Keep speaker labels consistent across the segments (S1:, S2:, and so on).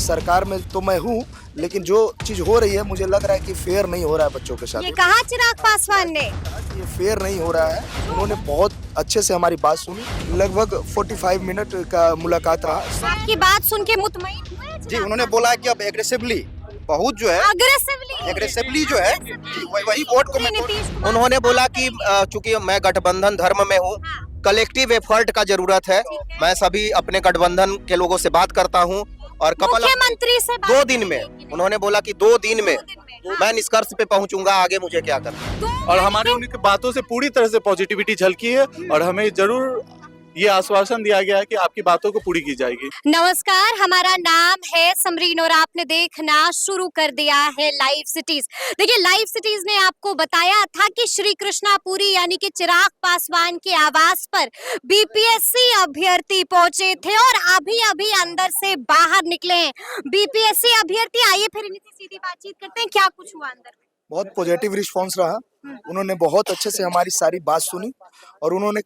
S1: सरकार में तो मैं हूँ, लेकिन जो चीज हो रही है मुझे लग रहा है कि फेयर नहीं हो रहा है बच्चों के साथ।
S2: ये कहा चिराग पासवान ने।
S1: ये फेयर नहीं हो रहा है। उन्होंने बहुत अच्छे से हमारी बात सुनी, लगभग 45 मिनट का मुलाकात रहा।
S2: आपकी बात सुन के मुतमईन हुए
S3: जी, उन्होंने बोला कि अब एग्रेसिवली बहुत जो है एग्रेसिवली जो है वही वोट को मैं उन्होंने बोला कि चूंकि मैं गठबंधन धर्म में हूँ, कलेक्टिव एफर्ट का जरूरत है। मैं सभी अपने गठबंधन के लोगों से बात करता हूँ और
S2: मुख्यमंत्री से
S3: 2 दिन में उन्होंने बोला कि 2 दिन में मैं निष्कर्ष पे पहुंचूंगा, आगे मुझे क्या करना।
S4: और हमारे उनकी बातों से पूरी तरह से पॉजिटिविटी झलकी है और हमें जरूर ये आश्वासन दिया गया है कि आपकी बातों को पूरी की जाएगी।
S2: नमस्कार, हमारा नाम है समरीन और आपने देखना शुरू कर दिया है लाइव सिटीज। देखिए, लाइव सिटीज ने आपको बताया था कि श्री कृष्णापुरी यानी कि चिराग पासवान के आवास पर बीपीएससी अभ्यर्थी पहुंचे थे और अभी अभी अंदर से बाहर निकले हैं बीपीएससी अभ्यर्थी। आइए फिर इनसे सीधी बातचीत करते हैं, क्या कुछ हुआ अंदर।
S1: बहुत पॉजिटिव रिस्पांस रहा। उन्होंने बहुत अच्छे से हमारी सारी बात सुनी और उन्होंने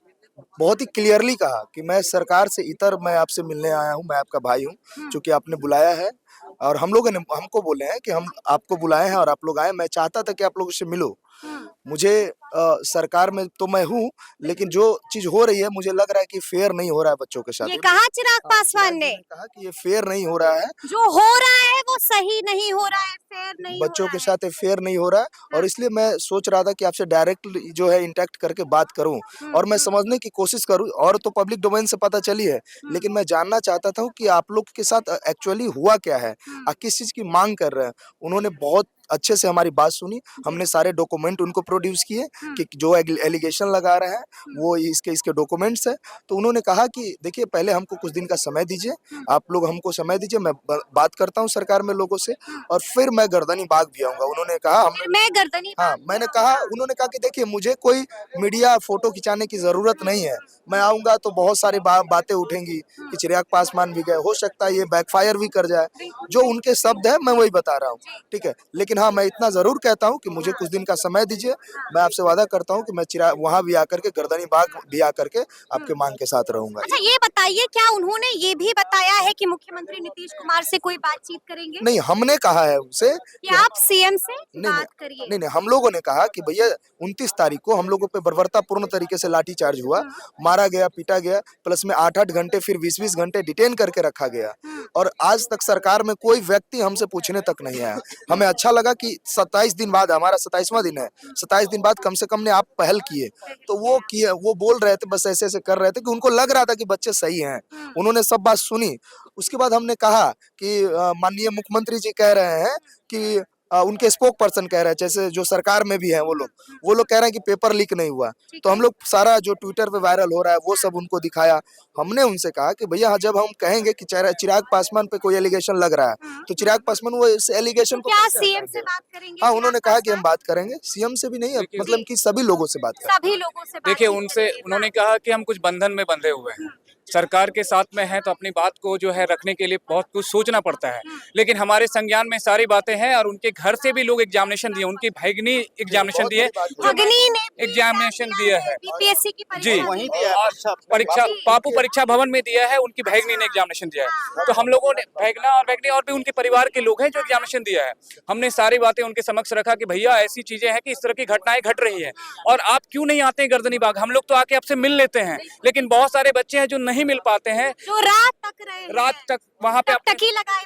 S1: बहुत ही क्लियरली कहा कि मैं सरकार से इतर मैं आपसे मिलने आया हूं, मैं आपका भाई हूं, क्योंकि आपने बुलाया है और हम लोगों ने हमको बोले हैं कि हम आपको बुलाए हैं और आप लोग आए। मैं चाहता था कि आप लोगों से मिलो। मुझे सरकार में तो मैं हूँ, लेकिन जो चीज हो रही है मुझे लग रहा है कि फेयर नहीं हो रहा है बच्चों के साथ।
S2: ये कहा चिराग पासवान ने
S1: कहा कि ये फेयर नहीं हो रहा है,
S2: जो हो रहा है वो सही नहीं हो रहा है, फेयर नहीं
S1: बच्चों के साथ फेयर नहीं हो रहा है। और इसलिए मैं सोच रहा था कि आपसे डायरेक्ट जो है इंटरेक्ट करके बात करूं और मैं समझने की कोशिश करूं। और तो पब्लिक डोमेन से पता चली है, लेकिन मैं जानना चाहता था कि आप लोग के साथ एक्चुअली हुआ क्या है, आप किस चीज की मांग कर रहे हैं। उन्होंने बहुत अच्छे से हमारी बात सुनी। हमने सारे डॉक्यूमेंट उनको प्रोड्यूस किए कि जो एलिगेशन लगा रहे हैं वो इसके डॉक्यूमेंट्स है। तो उन्होंने कहा कि देखिए, पहले हमको कुछ दिन का समय दीजिए, आप लोग हमको समय दीजिए, मैं बात करता हूँ सरकार में लोगों से और फिर मैं गर्दनी बाग भी आऊंगा। उन्होंने कहा
S2: मैं गर्दनी
S1: हाँ, मैंने कहा, उन्होंने कहा कि देखिए, मुझे कोई मीडिया फोटो खिंचाने की जरूरत नहीं है। मैं आऊंगा तो बहुत सारी बातें उठेंगी कि चिराग पासवान भी गए, हो सकता है ये बैकफायर भी कर जाए। जो उनके शब्द है मैं वही बता रहा हूँ, ठीक है। लेकिन हाँ, मैं इतना जरूर कहता हूँ कि मुझे कुछ दिन का समय दीजिए। मैं आपसे वादा करता हूँ कि मैं चिराग वहाँ भी आकर के गर्दनी बाग भी आकर के आपके मांग के साथ रहूंगा।
S2: अच्छा, ये बताइए, क्या उन्होंने ये भी बताया है कि मुख्यमंत्री नीतीश कुमार से कोई बातचीत करेंगे?
S1: नहीं, हमने कहा है उनसे
S2: कि आप सीएम से बात करिए।
S1: नहीं, हम लोगों ने कहा कि भैया 29 तारीख को हम लोगों पे बर्बरतापूर्ण तरीके से लाठीचार्ज हुआ, मारा गया, पीटा गया, प्लस में 8-8 घंटे फिर 20-20 घंटे डिटेन करके रखा गया और आज तक सरकार में कोई व्यक्ति हमसे पूछने तक नहीं आया। हमें अच्छा लगा कि 27 दिन बाद, हमारा 27वां दिन है, 27 दिन बाद कम से कम ने आप पहल किए। तो वो किए, वो बोल रहे थे, बस ऐसे ऐसे कर रहे थे कि उनको लग रहा था कि बच्चे सही हैं। उन्होंने सब बात सुनी। उसके बाद हमने कहा कि माननीय मुख्यमंत्री जी कह रहे हैं कि उनके स्पोक पर्सन कह रहे हैं, जैसे जो सरकार में भी है वो लोग कह रहे हैं कि पेपर लीक नहीं हुआ। तो हम लोग सारा जो ट्विटर पे वायरल हो रहा है वो सब उनको दिखाया। हमने उनसे कहा कि भैया, जब हम कहेंगे कि चिराग पासवान पे कोई एलिगेशन लग रहा है तो चिराग पासवान वो इस एलिगेशन को
S2: क्या सीएम से बात करेंगे?
S1: हाँ, उन्होंने कहा कि हम बात करेंगे, सीएम से भी नहीं, मतलब कि सभी लोगों से बात करेंगे।
S2: सभी लोगों से
S4: देखिए, उन्होंने कहा कि हम कुछ बंधन में बंधे हुए हैं, सरकार के साथ में है तो अपनी बात को जो है रखने के लिए बहुत कुछ सोचना पड़ता है, लेकिन हमारे संज्ञान में सारी बातें हैं। और उनके घर से भी लोग एग्जामिनेशन दिए, उनकी भगनी एग्जामिनेशन दिए, एग्जामिनेशन दिया है
S2: बीपीएससी की
S4: जी, परीक्षा पापू परीक्षा भवन में दिया है, उनकी भगनी ने एग्जामिनेशन दिया है। तो हम लोगों ने भगनी और भी उनके परिवार के लोग हैं जो एग्जामिनेशन दिया है। हमने सारी बातें उनके समक्ष रखा कि भैया, ऐसी चीजें हैं कि इस तरह की घटनाएं घट रही हैं और आप क्यों नहीं आते हैं गर्दनी बाग? हम लोग तो आके आपसे मिल लेते हैं, लेकिन बहुत सारे बच्चे हैं जो नहीं मिल पाते हैं,
S2: जो रात तक
S4: वहाँ पे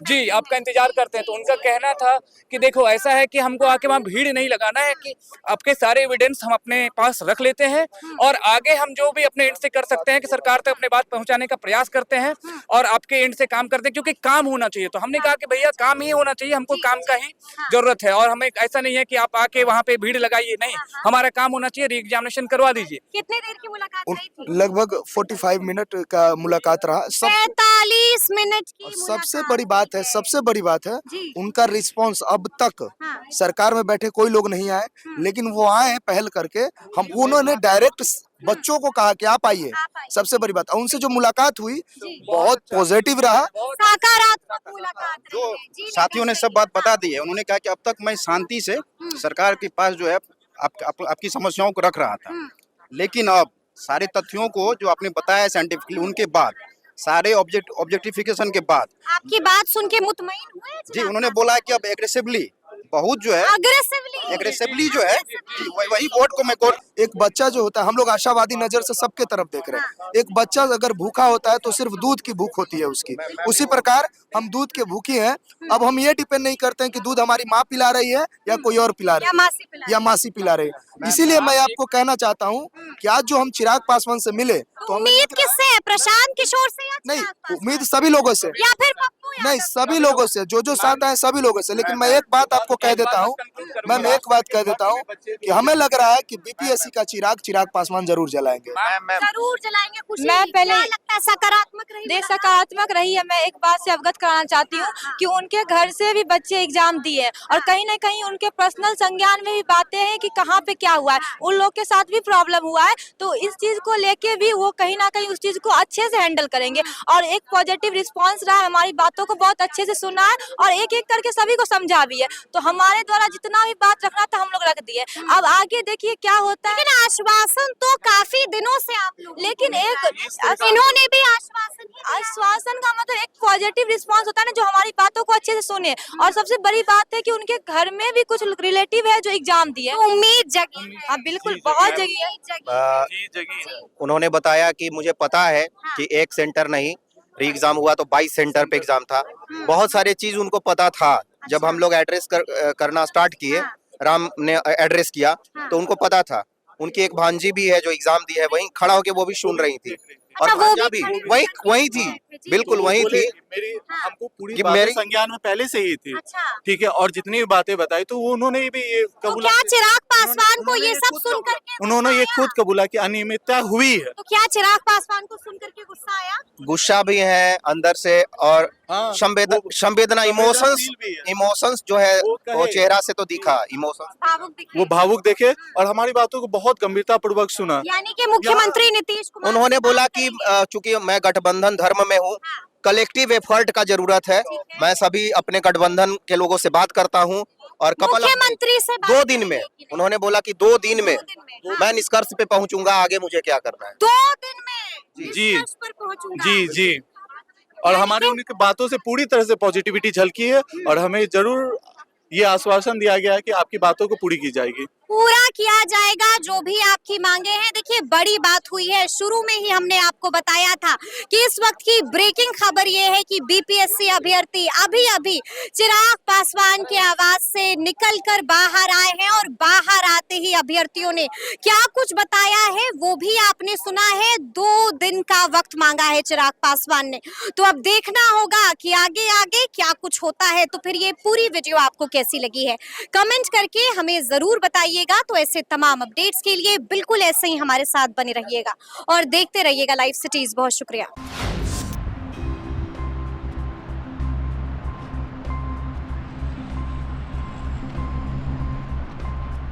S4: जी आपका इंतजार करते हैं। तो उनका कहना था कि देखो, ऐसा है कि हमको आके वहाँ भीड़ नहीं लगाना है, कि आपके सारे एविडेंस हम अपने पास रख लेते हैं और आगे हम जो भी अपने एंड से कर सकते हैं कि सरकार तक अपने बात पहुंचाने का प्रयास करते हैं और आपके एंड से काम करते हैं, क्योंकि काम होना चाहिए। तो हमने कहा कि भैया, काम ही होना चाहिए, हमको काम का ही जरूरत है और हमें ऐसा नहीं है कि आप आके वहाँ पे भीड़ लगाइए, नहीं, हमारा काम होना चाहिए, री एग्जामिनेशन करवा दीजिए।
S2: कितने देर की मुलाकात रही थी?
S1: लगभग 45 मिनट का मुलाकात रहा।
S2: 45 मिनट की
S1: सबसे बड़ी बात है उनका रिस्पांस। अब तक सरकार में बैठे कोई लोग नहीं आए, लेकिन वो आए पहल करके। उन्होंने डायरेक्ट बच्चों को कहा कि आप आइए। सबसे बड़ी बात, उनसे जो मुलाकात हुई बहुत पॉजिटिव रहा,
S2: सकारात्मक मुलाकात
S3: जो साथियों ने सब बात बता दी है। उन्होंने कहा कि अब तक मैं शांति से सरकार के पास जो है आपकी समस्याओं को रख रहा था, लेकिन अब सारे तथ्यों को जो आपने बताया साइंटिफिकली, उनके बाद सारे ऑब्जेक्टिफिकेशन के बाद
S2: आपकी बात सुन के मुतमईन हुए
S3: जी उन्होंने बोला कि अब एग्रेसिवली बहुत जो है एग्रेसिवली जो है जी, वही वोट को मैं
S1: एक बच्चा जो होता है, हम लोग आशावादी नजर से सबके तरफ देख रहे हैं। एक बच्चा अगर भूखा होता है तो सिर्फ दूध की भूख होती है उसकी, उसी प्रकार हम दूध के भूखी हैं। अब हम ये डिपेंड नहीं करते हैं कि दूध हमारी माँ पिला रही है या कोई और पिला रही है या मासी पिला रही है। इसीलिए मैं आपको कहना चाहता हूँ कि आज जो हम चिराग पासवान से मिले तो
S2: उम्मीद किससे है, प्रशांत किशोर से या
S1: नहीं,
S2: चिराग पासवान?
S1: उम्मीद सभी लोगों से,
S2: या फिर पप्पू यादव?
S1: नहीं सभी लोगों से, जो साथ आए सभी लोगों से। लेकिन मैं एक बात आपको कह देता हूँ, मैं एक बात कह देता हूँ कि हमें लग रहा है कि बीपीएससी का चिराग पासवान जरूर जलाएंगे।
S2: जरूर जलाएंगे। खुशी
S5: मैं पहले-
S2: क्या लगता है, सकारात्मक रही?
S5: देख सकारात्मक रही है। मैं एक बात से अवगत कराना चाहती हूँ कि उनके घर से भी बच्चे एग्जाम दिए और कहीं ना कहीं उनके पर्सनल संज्ञान में भी बातें हैं कि कहाँ पे क्या हुआ है, उन लोग के साथ भी प्रॉब्लम हुआ है। तो इस चीज को लेके भी वो कहीं ना कहीं उस चीज को अच्छे से हैंडल करेंगे और एक पॉजिटिव रिस्पांस रहा, हमारी बातों को बहुत अच्छे से सुना है और एक एक करके सभी को समझा भी है। तो हमारे द्वारा जितना भी बात रखना था हम लोग रख दिए। अब आगे देखिए क्या होता है।
S2: लेकिन आश्वासन तो काफी दिनों से आप लोग,
S5: लेकिन
S2: इन्होंने भी आश्वासन ही दिया।
S5: आश्वासन का मतलब एक पॉजिटिव रिस्पांस होता है ना, जो हमारी बातों को अच्छे से सुने। और सबसे बड़ी बात है कि उनके घर में भी कुछ रिलेटिव है जो एग्जाम दिए।
S2: तो उम्मीद जगी है।
S5: हाँ बिल्कुल, बहुत जगह है।
S3: उन्होंने बताया कि मुझे पता है कि एक सेंटर नहीं, री एग्जाम हुआ तो 22 सेंटर पे एग्जाम था। बहुत सारे चीज उनको पता था। जब हम लोग एड्रेस करना स्टार्ट किए, राम ने एड्रेस किया तो उनको पता था। उनकी एक भांजी भी है जो एग्जाम दी है, वहीं खड़ा होके वो भी सुन रही थी और
S2: अच्छा, वो
S3: भांजा
S2: भी
S3: भी
S2: खड़ी
S3: वही थी, बिल्कुल वही थी।
S6: मेरी हमको पूरी
S3: कि
S6: बातें
S3: मेरी-
S6: संज्ञान में पहले से ही थी।
S2: अच्छा,
S6: ठीक है, और जितनी भी बातें बताई तो वो उन्होंने भी ये
S2: तो
S6: कबूला।
S2: क्या चिराग पासवान को
S6: उन्होंने
S2: ये सब
S6: खुद
S2: सुन
S6: कबूला-
S2: करके
S6: उन्होंने ये
S2: गुस्सा
S6: खुद
S2: आया?
S6: कबूला कि अनियमितता हुई है।
S2: तो क्या चिराग पासवान को सुन करके गुस्सा आया?
S3: गुस्सा भी है अंदर से और
S6: हाँ,
S3: संवेदना इमोशंस
S6: भी है।
S3: इमोशंस जो है
S6: वो
S3: वो
S6: कहे।
S3: चेहरा से तो दिखा इमोशंस।
S2: भावुक दिखे।
S6: वो भावुक देखे और हमारी बातों को बहुत गंभीरता पूर्वक सुना।
S2: यानी कि मुख्यमंत्री नीतीश कुमार
S3: उन्होंने
S2: से
S3: बोला
S2: बात
S3: कि
S2: करेंगे।
S3: चूंकि मैं गठबंधन धर्म में हूँ, कलेक्टिव एफर्ट का जरूरत है। मैं सभी अपने गठबंधन के लोगों से बात करता हूँ और
S2: मुख्यमंत्री से बात
S3: 2 दिन में,
S2: करेंगे कि नहीं?
S3: उन्होंने बोला कि 2 दिन में
S2: 2 दिन में, हाँ।
S3: मैं निष्कर्ष पे पहुंचूंगा, आगे मुझे क्या करना है।
S2: 2 दिन में
S6: जी।
S2: निष्कर्ष पर पहुंचूंगा।
S6: जी जी, और हमारे उनकी बातों से पूरी तरह से पॉजिटिविटी झलकी है और हमें जरूर ये आश्वासन दिया गया है कि आपकी बातों को पूरी की जाएगी।
S2: पूरा किया जाएगा जो भी आपकी मांगे हैं। देखिए बड़ी बात हुई है, शुरू में ही हमने आपको बताया था कि इस वक्त की ब्रेकिंग खबर ये है कि बीपीएससी अभ्यर्थी अभी अभी चिराग पासवान के आवास से निकलकर बाहर आए हैं और बाहर आते ही अभ्यर्थियों ने क्या कुछ बताया है वो भी आपने सुना है। 2 दिन का वक्त मांगा है चिराग पासवान ने, तो अब देखना होगा कि आगे आगे क्या कुछ होता है। तो फिर ये पूरी वीडियो आपको कैसी लगी है कमेंट करके हमें जरूर बताइएगा। तो ऐसे तमाम अपडेट्स के लिए बिल्कुल ऐसे ही हमारे साथ बने रहिएगा और देखते रहिएगा लाइव सिटीज। बहुत शुक्रिया।